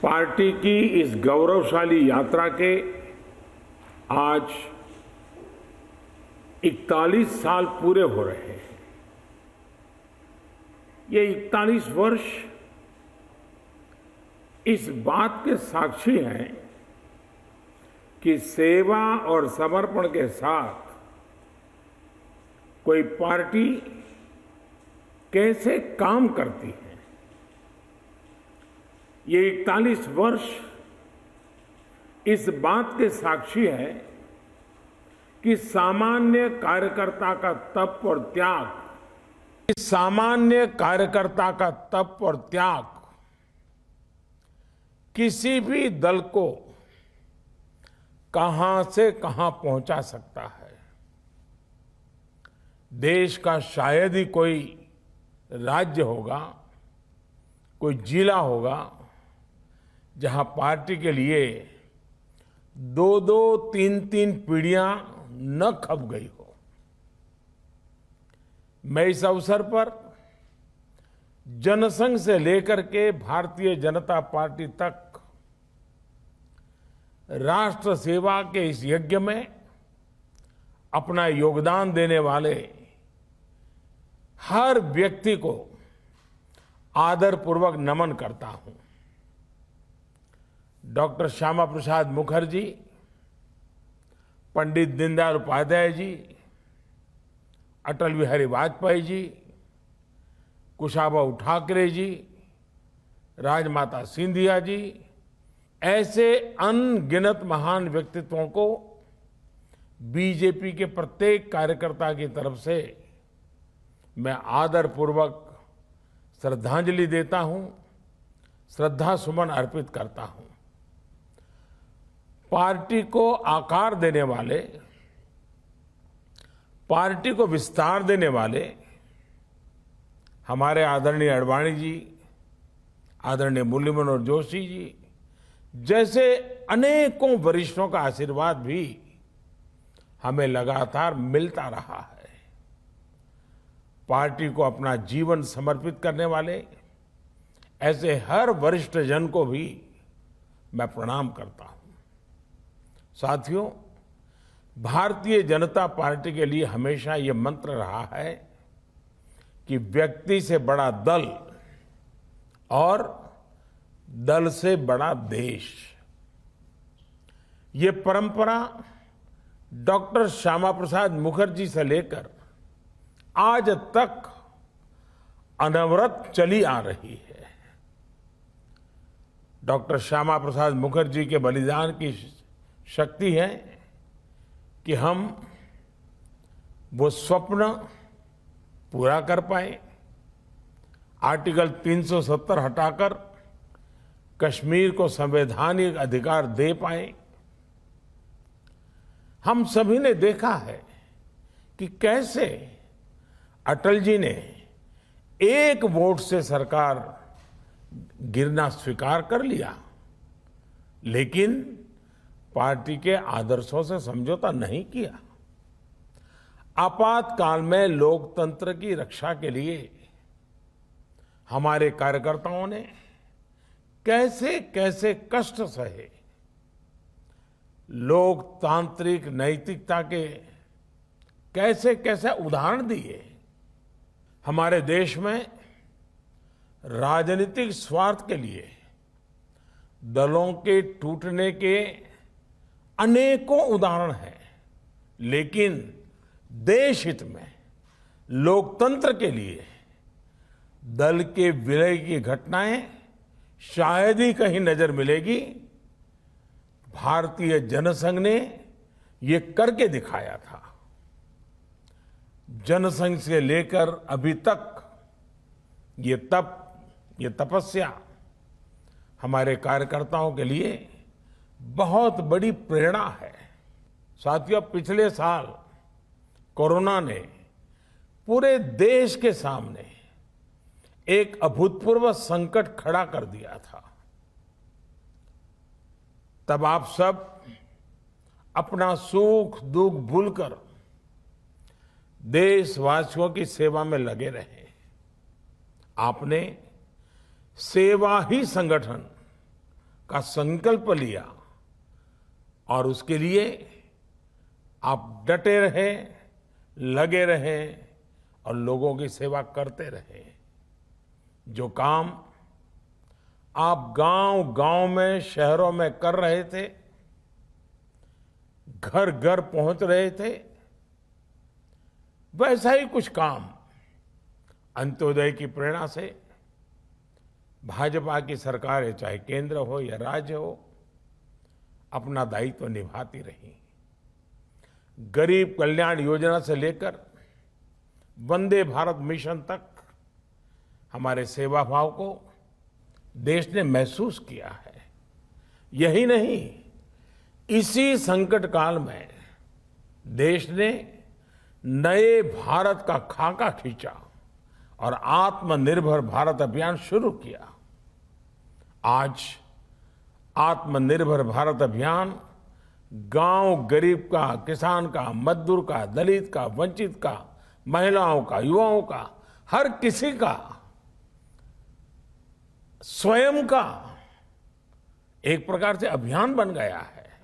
Party की इस गौरवशाली यात्रा के आज 41 साल पूरे हो रहे हैं। ये 41 वर्ष इस बात के साक्षी हैं कि सेवा और समर्पण के साथ कोई पार्टी कैसे काम करती है। ये 41 वर्ष इस बात के साक्षी है कि सामान्य कार्यकर्ता का तप और त्याग, किसी भी दल को कहां से कहां पहुंचा सकता है। देश का शायद ही कोई राज्य होगा, कोई जिला होगा जहां पार्टी के लिए 2-2, 3-3 पीढ़ियां न खप गई हो। मैं इस अवसर पर जनसंघ से लेकर के भारतीय जनता पार्टी तक राष्ट्र सेवा के इस यज्ञ में अपना योगदान देने वाले हर व्यक्ति को आदरपूर्वक नमन करता हूं। डॉक्टर श्यामा प्रसाद मुखर्जी, पंडित दीनदयाल उपाध्याय जी, अटल बिहारी वाजपेयी जी, कुशाभाऊ ठाकरे जी, राजमाता सिंधिया जी, ऐसे अनगिनत महान व्यक्तित्वों को बीजेपी के प्रत्येक कार्यकर्ता की तरफ से मैं आदरपूर्वक श्रद्धांजलि देता हूं, श्रद्धा सुमन अर्पित करता हूं। पार्टी को आकार देने वाले, पार्टी को विस्तार देने वाले हमारे आदरणीय अडवाणी जी, आदरणीय मुरली मनोहर जोशी जी जैसे अनेकों वरिष्ठों का आशीर्वाद भी हमें लगातार मिलता रहा है। पार्टी को अपना जीवन समर्पित करने वाले ऐसे हर वरिष्ठ जन को भी मैं प्रणाम करता हूं। साथियों, भारतीय जनता पार्टी के लिए हमेशा ये मंत्र रहा है कि व्यक्ति से बड़ा दल और दल से बड़ा देश। ये परंपरा डॉक्टर श्यामा प्रसाद मुखर्जी से लेकर आज तक अनवरत चली आ रही है। डॉक्टर श्यामा प्रसाद मुखर्जी के बलिदान की शक्ति है कि हम वो स्वप्न पूरा कर पाए। आर्टिकल 370 हटाकर कश्मीर को संवैधानिक अधिकार दे पाए। हम सभी ने देखा है कि कैसे अटल जी ने एक वोट से सरकार गिरना स्वीकार कर लिया, लेकिन पार्टी के आदर्शों से समझौता नहीं किया। आपातकाल में लोकतंत्र की रक्षा के लिए हमारे कार्यकर्ताओं ने कैसे कैसे कष्ट सहे। लोकतांत्रिक नैतिकता के कैसे कैसे उदाहरण दिए। हमारे देश में राजनीतिक स्वार्थ के लिए दलों के टूटने के अनेकों उदाहरण हैं, लेकिन देश हित में लोकतंत्र के लिए दल के विलय की घटनाएं शायद ही कहीं नजर मिलेगी। भारतीय जनसंघ ने ये करके दिखाया था। जनसंघ से लेकर अभी तक ये तपस्या हमारे कार्यकर्ताओं के लिए बहुत बड़ी प्रेरणा है। साथियों, पिछले साल कोरोना ने पूरे देश के सामने एक अभूतपूर्व संकट खड़ा कर दिया था। तब आप सब अपना सुख दुख भूलकर देशवासियों की सेवा में लगे रहे। आपने सेवा ही संगठन का संकल्प लिया और उसके लिए आप डटे रहे, लगे रहे और लोगों की सेवा करते रहे। जो काम आप गांव-गांव में, शहरों में कर रहे थे, घर-घर पहुंच रहे थे, वैसा ही कुछ काम अंत्योदय की प्रेरणा से भाजपा की सरकारें, चाहे केंद्र हो या राज्य हो, अपना दायित्व निभाती रही। गरीब कल्याण योजना से लेकर वंदे भारत मिशन तक हमारे सेवा भाव को देश ने महसूस किया है। यही नहीं, इसी संकट काल में देश ने नए भारत का खाका खींचा और आत्मनिर्भर भारत अभियान शुरू किया। आज आत्मनिर्भर भारत अभियान गांव गरीब का, किसान का, मजदूर का, दलित का, वंचित का, महिलाओं का, युवाओं का, हर किसी का स्वयं का एक प्रकार से अभियान बन गया है।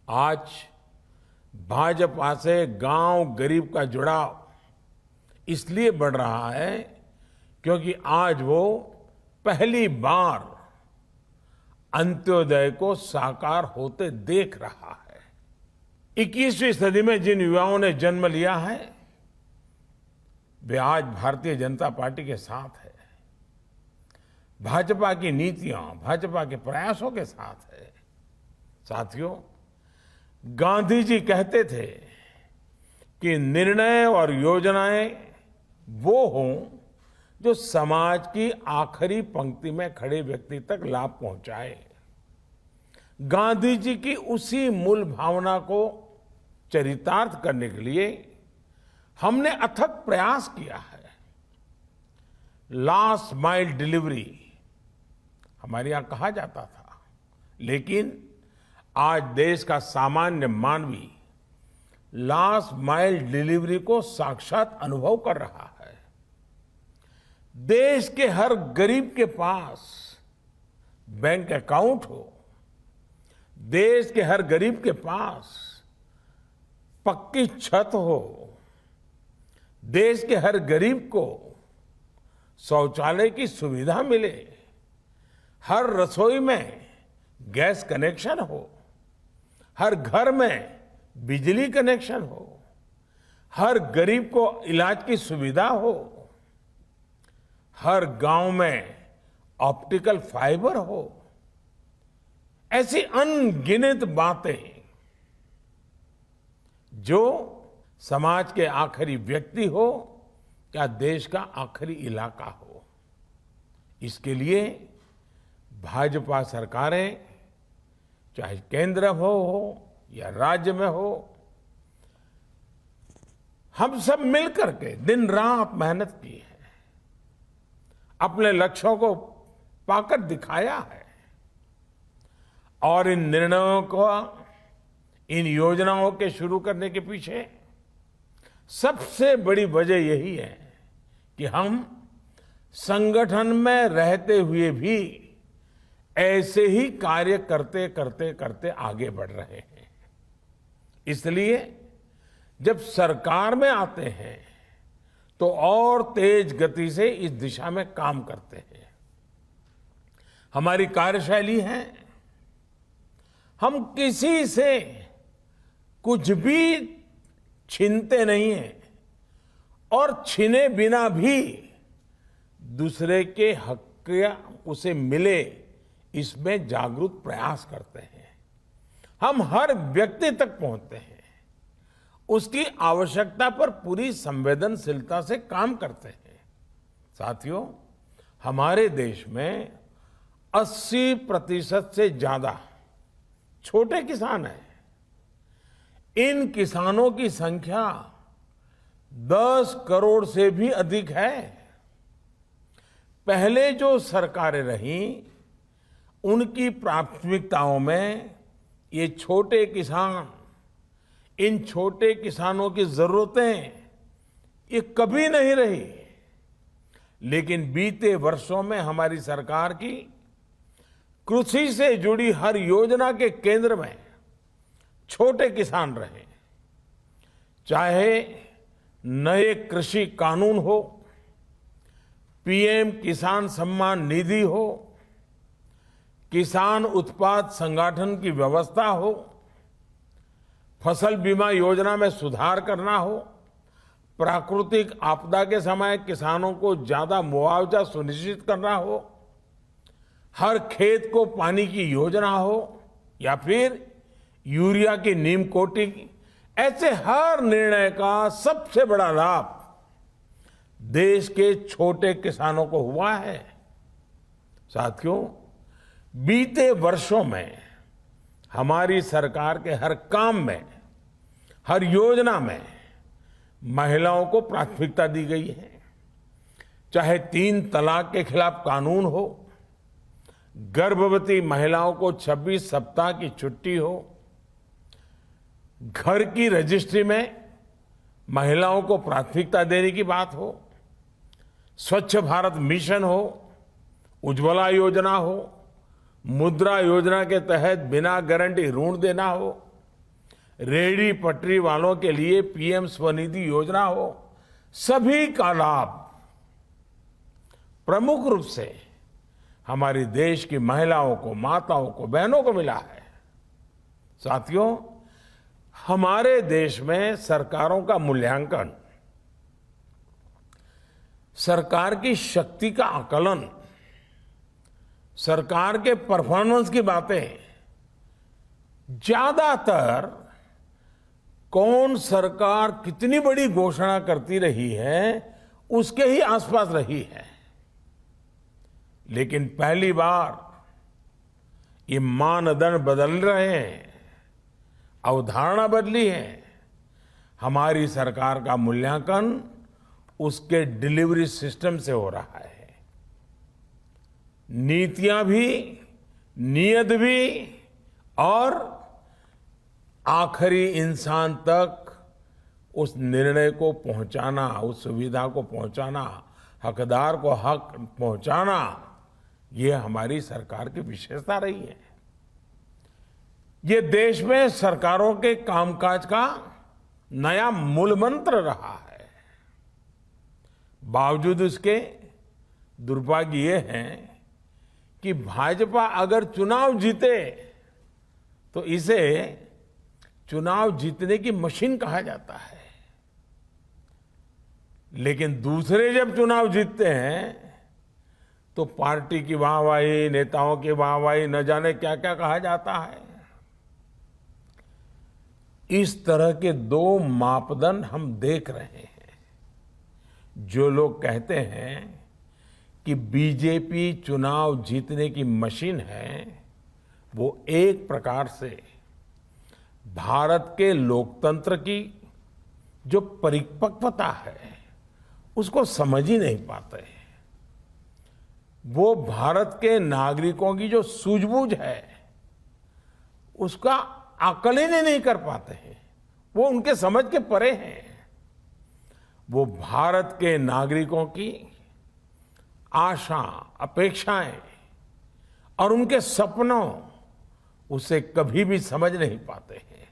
आज भाजपा से गांव गरीब का जुड़ाव इसलिए बढ़ रहा है क्योंकि आज वो पहली बार अंत्योदय को साकार होते देख रहा है। 21वीं सदी में जिन युवाओं ने जन्म लिया है, वे आज भारतीय जनता पार्टी के साथ है, भाजपा की नीतियां, भाजपा के प्रयासों के साथ है। साथियों, गांधी जी कहते थे कि निर्णय और योजनाएं वो हों जो समाज की आखिरी पंक्ति में खड़े व्यक्ति तक लाभ पहुंचाए। गांधी जी की उसी मूल भावना को चरितार्थ करने के लिए हमने अथक प्रयास किया है। लास्ट माइल डिलीवरी हमारे यहां कहा जाता था, लेकिन आज देश का सामान्य मानवी लास्ट माइल डिलीवरी को साक्षात अनुभव कर रहा है। देश के हर गरीब के पास बैंक अकाउंट हो, देश के हर गरीब के पास पक्की छत हो, देश के हर गरीब को शौचालय की सुविधा मिले, हर रसोई में गैस कनेक्शन हो, हर घर में बिजली कनेक्शन हो, हर गरीब को इलाज की सुविधा हो, हर गांव में ऑप्टिकल फाइबर हो। ऐसी अनगिनत बातें जो समाज के आखिरी व्यक्ति हो या देश का आखिरी इलाका हो, इसके लिए भाजपा सरकारें, चाहे केंद्र हो या राज्य में हो, हम सब मिलकर के दिन रात मेहनत की है, अपने लक्ष्यों को पाकर दिखाया है। और इन निर्णयों को, इन योजनाओं के शुरू करने के पीछे सबसे बड़ी वजह यही है कि हम संगठन में रहते हुए भी ऐसे ही कार्य करते करते करते आगे बढ़ रहे हैं। इसलिए जब सरकार में आते हैं तो और तेज गति से इस दिशा में काम करते हैं। हमारी कार्यशैली है, हम किसी से कुछ भी छीनते नहीं हैं और छीने बिना भी दूसरे के हक उसे मिले, इसमें जागरूक प्रयास करते हैं। हम हर व्यक्ति तक पहुंचते हैं, उसकी आवश्यकता पर पूरी संवेदनशीलता से काम करते हैं। साथियों, हमारे देश में 80% से ज्यादा छोटे किसान हैं। इन किसानों की संख्या 10 करोड़ से भी अधिक है। पहले जो सरकारें रहीं, उनकी प्राथमिकताओं में ये छोटे किसान, इन छोटे किसानों की जरूरतें ये कभी नहीं रही। लेकिन बीते वर्षों में हमारी सरकार की कृषि से जुड़ी हर योजना के केंद्र में छोटे किसान रहे। चाहे नए कृषि कानून हो, पीएम किसान सम्मान निधि हो, किसान उत्पाद संगठन की व्यवस्था हो, फसल बीमा योजना में सुधार करना हो, प्राकृतिक आपदा के समय किसानों को ज्यादा मुआवजा सुनिश्चित करना हो, हर खेत को पानी की योजना हो, या फिर यूरिया की नीम कोटिंग, ऐसे हर निर्णय का सबसे बड़ा लाभ देश के छोटे किसानों को हुआ है। साथियों, बीते वर्षों में हमारी सरकार के हर काम में, हर योजना में महिलाओं को प्राथमिकता दी गई है। चाहे 3 तलाक के खिलाफ कानून हो, गर्भवती महिलाओं को 26 सप्ताह की छुट्टी हो, घर की रजिस्ट्री में महिलाओं को प्राथमिकता देने की बात हो, स्वच्छ भारत मिशन हो, उज्ज्वला योजना हो, मुद्रा योजना के तहत बिना गारंटी ऋण देना हो, रेहड़ी पटरी वालों के लिए पीएम स्वनिधि योजना हो, सभी का लाभ प्रमुख रूप से हमारी देश की महिलाओं को, माताओं को, बहनों को मिला है। साथियों, हमारे देश में सरकारों का मूल्यांकन, सरकार की शक्ति का आकलन, सरकार के परफॉर्मेंस की बातें ज्यादातर कौन सरकार कितनी बड़ी घोषणा करती रही है उसके ही आसपास रही है। लेकिन पहली बार ये मानदंड बदल रहे हैं, अवधारणा बदली है। हमारी सरकार का मूल्यांकन उसके डिलीवरी सिस्टम से हो रहा है। नीतियां भी, नीयत भी और आखिरी इंसान तक उस निर्णय को पहुंचाना, उस सुविधा को पहुंचाना, हकदार को हक पहुंचाना, ये हमारी सरकार की विशेषता रही है। ये देश में सरकारों के कामकाज का नया मूल मंत्र रहा है। बावजूद इसके दुर्भाग्य ये है कि भाजपा अगर चुनाव जीते तो इसे चुनाव जीतने की मशीन कहा जाता है, लेकिन दूसरे जब चुनाव जीतते हैं तो पार्टी की वाहवाही, नेताओं की वाहवाही, न जाने क्या क्या कहा जाता है। इस तरह के 2 मापदंड हम देख रहे हैं। जो लोग कहते हैं कि बीजेपी चुनाव जीतने की मशीन है, वो एक प्रकार से भारत के लोकतंत्र की जो परिपक्वता है उसको समझ ही नहीं पाते हैं। वो भारत के नागरिकों की जो सूझबूझ है उसका आकलन ही नहीं कर पाते हैं। वो उनके समझ के परे हैं। वो भारत के नागरिकों की आशा, अपेक्षाएं और उनके सपनों उसे कभी भी समझ नहीं पाते हैं।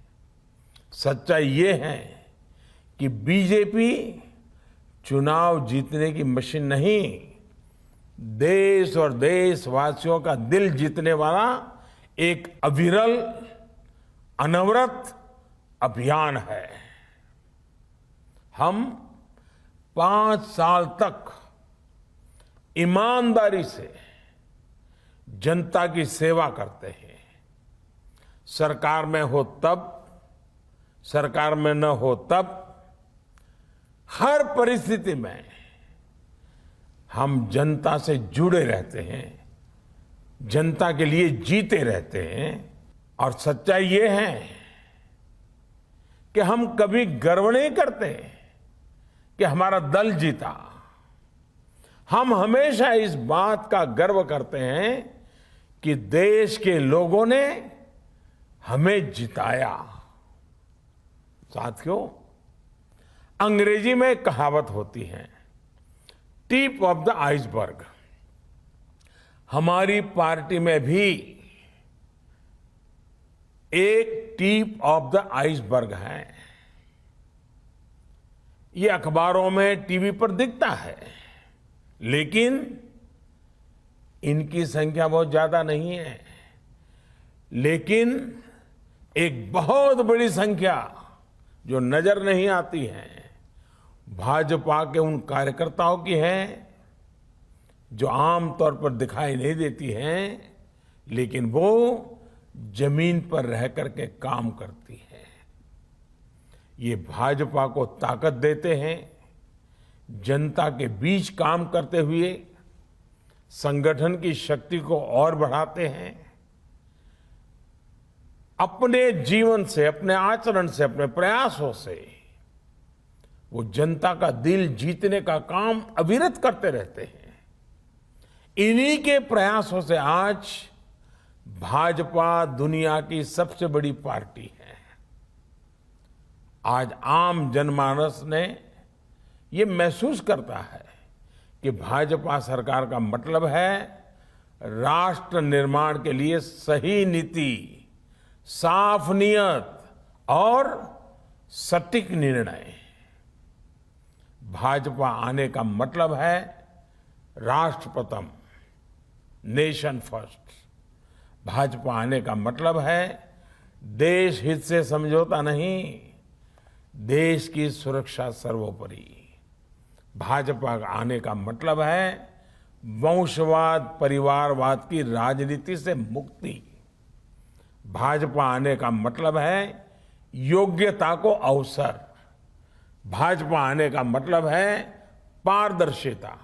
सच्चाई ये है कि बीजेपी चुनाव जीतने की मशीन नहीं, देश और देशवासियों का दिल जीतने वाला एक अविरल, अनवरत अभियान है। हम 5 साल तक ईमानदारी से जनता की सेवा करते हैं। सरकार में हो तब, सरकार में न हो तब, हर परिस्थिति में हम जनता से जुड़े रहते हैं, जनता के लिए जीते रहते हैं। और सच्चाई ये है कि हम कभी गर्व नहीं करते कि हमारा दल जीता। हम हमेशा इस बात का गर्व करते हैं कि देश के लोगों ने हमें जिताया। साथियों, अंग्रेजी में एक कहावत होती है, टिप ऑफ द आइसबर्ग। हमारी पार्टी में भी एक टिप ऑफ द आइसबर्ग है। ये अखबारों में, टीवी पर दिखता है, लेकिन इनकी संख्या बहुत ज्यादा नहीं है। लेकिन एक बहुत बड़ी संख्या जो नजर नहीं आती है, भाजपा के उन कार्यकर्ताओं की है जो आमतौर पर दिखाई नहीं देती हैं, लेकिन वो जमीन पर रह करके काम करती है। ये भाजपा को ताकत देते हैं, जनता के बीच काम करते हुए संगठन की शक्ति को और बढ़ाते हैं। अपने जीवन से, अपने आचरण से, अपने प्रयासों से वो जनता का दिल जीतने का काम अविरत करते रहते हैं। इन्हीं के प्रयासों से आज भाजपा दुनिया की सबसे बड़ी पार्टी है। आज आम जनमानस ने ये महसूस करता है कि भाजपा सरकार का मतलब है राष्ट्र निर्माण के लिए सही नीति, साफ नियत और सटीक निर्णय। भाजपा आने का मतलब है राष्ट्र प्रथम, नेशन फर्स्ट। भाजपा आने का मतलब है देश हित से समझौता नहीं, देश की सुरक्षा सर्वोपरि। भाजपा आने का मतलब है वंशवाद, परिवारवाद की राजनीति से मुक्ति। भाजपा आने का मतलब है योग्यता को अवसर। भाजपा आने का मतलब है पारदर्शिता,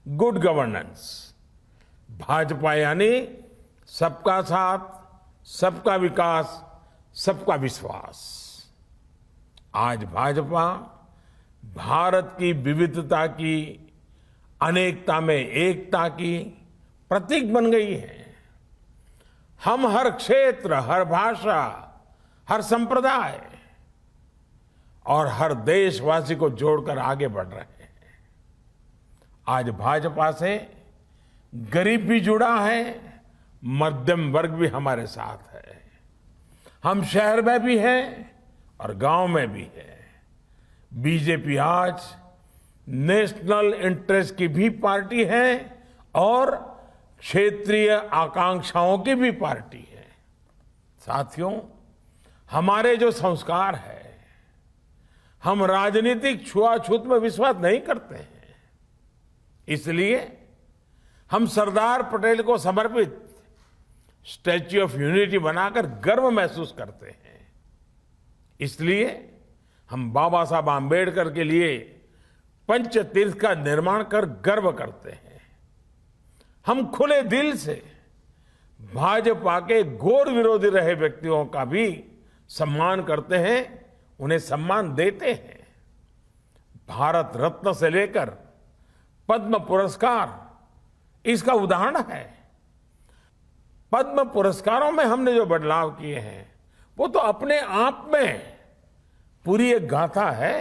गुड गवर्नेंस। भाजपा यानी सबका साथ, सबका विकास, सबका विश्वास। आज भाजपा भारत की विविधता की, अनेकता में एकता की प्रतीक बन गई है। हम हर क्षेत्र, हर भाषा, हर संप्रदाय और हर देशवासी को जोड़कर आगे बढ़ रहे हैं। आज भाजपा से गरीब भी जुड़ा है, मध्यम वर्ग भी हमारे साथ है। हम शहर में भी हैं और गांव में भी है। बीजेपी आज नेशनल इंटरेस्ट की भी पार्टी है और क्षेत्रीय आकांक्षाओं की भी पार्टी है। साथियों, हमारे जो संस्कार है, हम राजनीतिक छुआछूत में विश्वास नहीं करते हैं। इसलिए हम सरदार पटेल को समर्पित स्टैच्यू ऑफ यूनिटी बनाकर गर्व महसूस करते हैं। इसलिए हम बाबा साहब आम्बेडकर के लिए पंचतीर्थ का निर्माण कर गर्व करते हैं। हम खुले दिल से भाजपा के घोर विरोधी रहे व्यक्तियों का भी सम्मान करते हैं, उन्हें सम्मान देते हैं। भारत रत्न से लेकर पद्म पुरस्कार इसका उदाहरण है। पद्म पुरस्कारों में हमने जो बदलाव किए हैं वो तो अपने आप में पूरी एक गाथा है।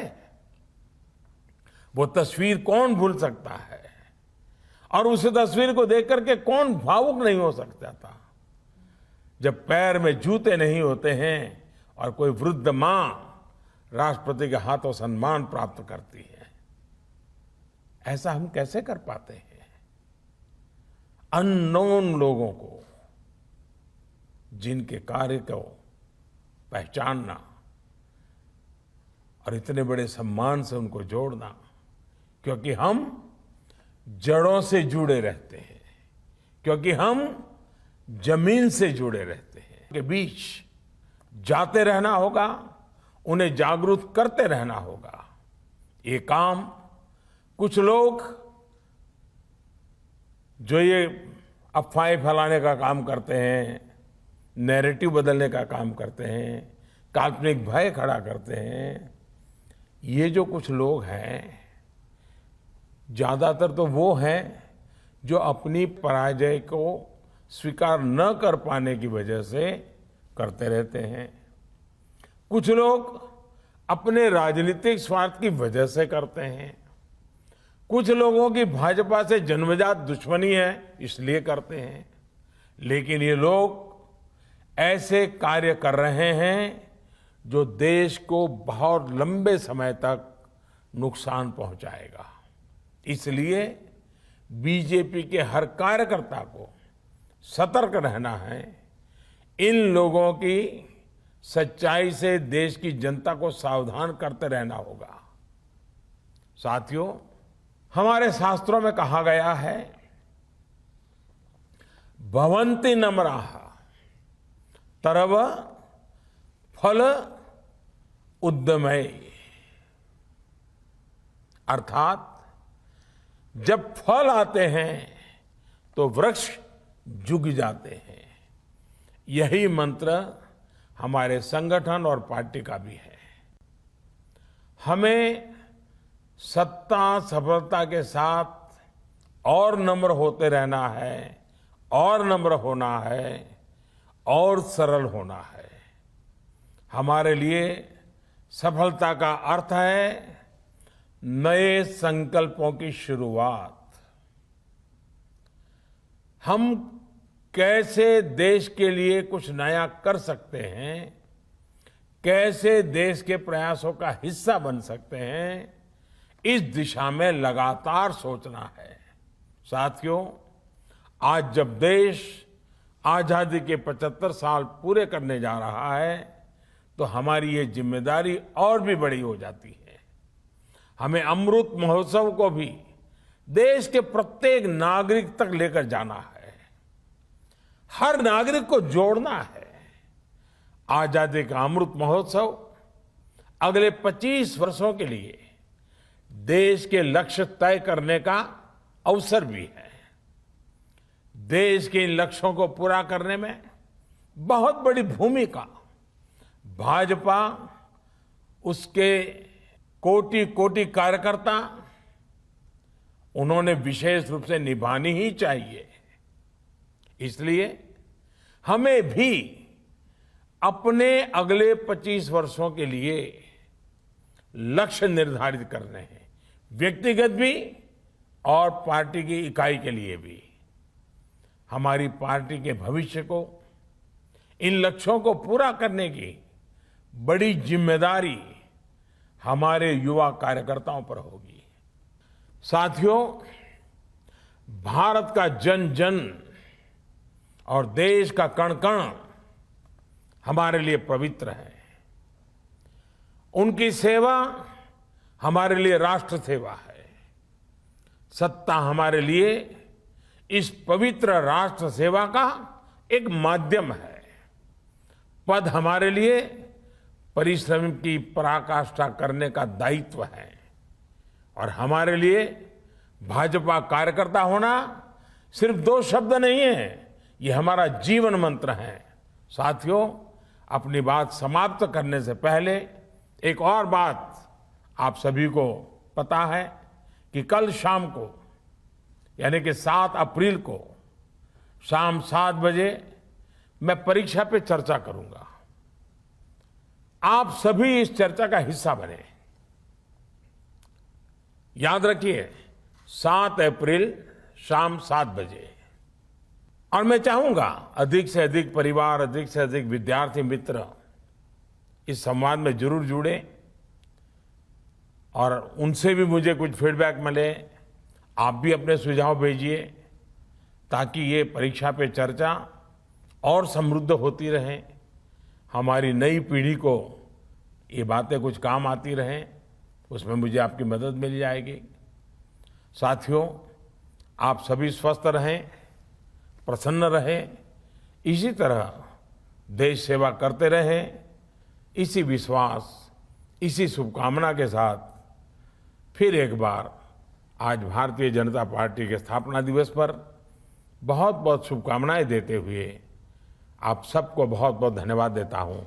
वो तस्वीर कौन भूल सकता है, और उस तस्वीर को देख करके कौन भावुक नहीं हो सकता था। जब पैर में जूते नहीं होते हैं और कोई वृद्ध मां राष्ट्रपति के हाथों सम्मान प्राप्त करती है, ऐसा हम कैसे कर पाते हैं। अननोन लोगों को, जिनके कार्य को पहचानना और इतने बड़े सम्मान से उनको जोड़ना, क्योंकि हम जड़ों से जुड़े रहते हैं, क्योंकि हम जमीन से जुड़े रहते हैं। के बीच जाते रहना होगा, उन्हें जागरूक करते रहना होगा। ये काम कुछ लोग जो ये अफवाहें फैलाने का काम करते हैं, नैरेटिव बदलने का काम करते हैं, काल्पनिक भय खड़ा करते हैं, ये जो कुछ लोग हैं, ज्यादातर तो वो हैं जो अपनी पराजय को स्वीकार न कर पाने की वजह से करते रहते हैं। कुछ लोग अपने राजनीतिक स्वार्थ की वजह से करते हैं। कुछ लोगों की भाजपा से जन्मजात दुश्मनी है, इसलिए करते हैं, लेकिन ये लोग ऐसे कार्य कर रहे हैं जो देश को बहुत लंबे समय तक नुकसान पहुंचाएगा। इसलिए बीजेपी के हर कार्यकर्ता को सतर्क रहना है। इन लोगों की सच्चाई से देश की जनता को सावधान करते रहना होगा। साथियों, हमारे शास्त्रों में कहा गया है, भवन्ति नम्राः तरव फल उद्यमय, अर्थात जब फल आते हैं तो वृक्ष झुक जाते हैं। यही मंत्र हमारे संगठन और पार्टी का भी है। हमें सत्ता सफलता के साथ और नम्र होते रहना है, और नम्र होना है, और सरल होना है। हमारे लिए सफलता का अर्थ है नए संकल्पों की शुरुआत। हम कैसे देश के लिए कुछ नया कर सकते हैं, कैसे देश के प्रयासों का हिस्सा बन सकते हैं, इस दिशा में लगातार सोचना है। साथियों, आज जब देश आजादी के 75 साल पूरे करने जा रहा है, तो हमारी ये जिम्मेदारी और भी बड़ी हो जाती है। हमें अमृत महोत्सव को भी देश के प्रत्येक नागरिक तक लेकर जाना है, हर नागरिक को जोड़ना है। आजादी का अमृत महोत्सव अगले 25 वर्षों के लिए देश के लक्ष्य तय करने का अवसर भी है। देश के इन लक्ष्यों को पूरा करने में बहुत बड़ी भूमिका भाजपा, उसके कोटि कोटि कार्यकर्ता, उन्होंने विशेष रूप से निभानी ही चाहिए। इसलिए हमें भी अपने अगले 25 वर्षों के लिए लक्ष्य निर्धारित करने हैं, व्यक्तिगत भी और पार्टी की इकाई के लिए भी। हमारी पार्टी के भविष्य को, इन लक्ष्यों को पूरा करने की बड़ी जिम्मेदारी हमारे युवा कार्यकर्ताओं पर होगी। साथियों, भारत का जन जन और देश का कण कण हमारे लिए पवित्र है। उनकी सेवा हमारे लिए राष्ट्र सेवा है। सत्ता हमारे लिए इस पवित्र राष्ट्र सेवा का एक माध्यम है। पद हमारे लिए परिश्रम की पराकाष्ठा करने का दायित्व है, और हमारे लिए भाजपा कार्यकर्ता होना सिर्फ 2 शब्द नहीं है, ये हमारा जीवन मंत्र है। साथियों, अपनी बात समाप्त करने से पहले एक और बात आप सभी को पता है कि कल शाम को, यानी कि 7 अप्रैल को शाम 7 बजे मैं परीक्षा पे चर्चा करूंगा। आप सभी इस चर्चा का हिस्सा बने। याद रखिए, 7 अप्रैल शाम 7 बजे। और मैं चाहूंगा अधिक से अधिक परिवार, अधिक से अधिक विद्यार्थी मित्र इस संवाद में जरूर जुड़े और उनसे भी मुझे कुछ फीडबैक मिले। आप भी अपने सुझाव भेजिए ताकि ये परीक्षा पे चर्चा और समृद्ध होती रहे, हमारी नई पीढ़ी को ये बातें कुछ काम आती रहें, उसमें मुझे आपकी मदद मिल जाएगी। साथियों, आप सभी स्वस्थ रहें, प्रसन्न रहें, इसी तरह देश सेवा करते रहें। इसी विश्वास, इसी शुभकामना के साथ फिर एक बार आज भारतीय जनता पार्टी के स्थापना दिवस पर बहुत बहुत शुभकामनाएं देते हुए आप सबको बहुत बहुत धन्यवाद देता हूं।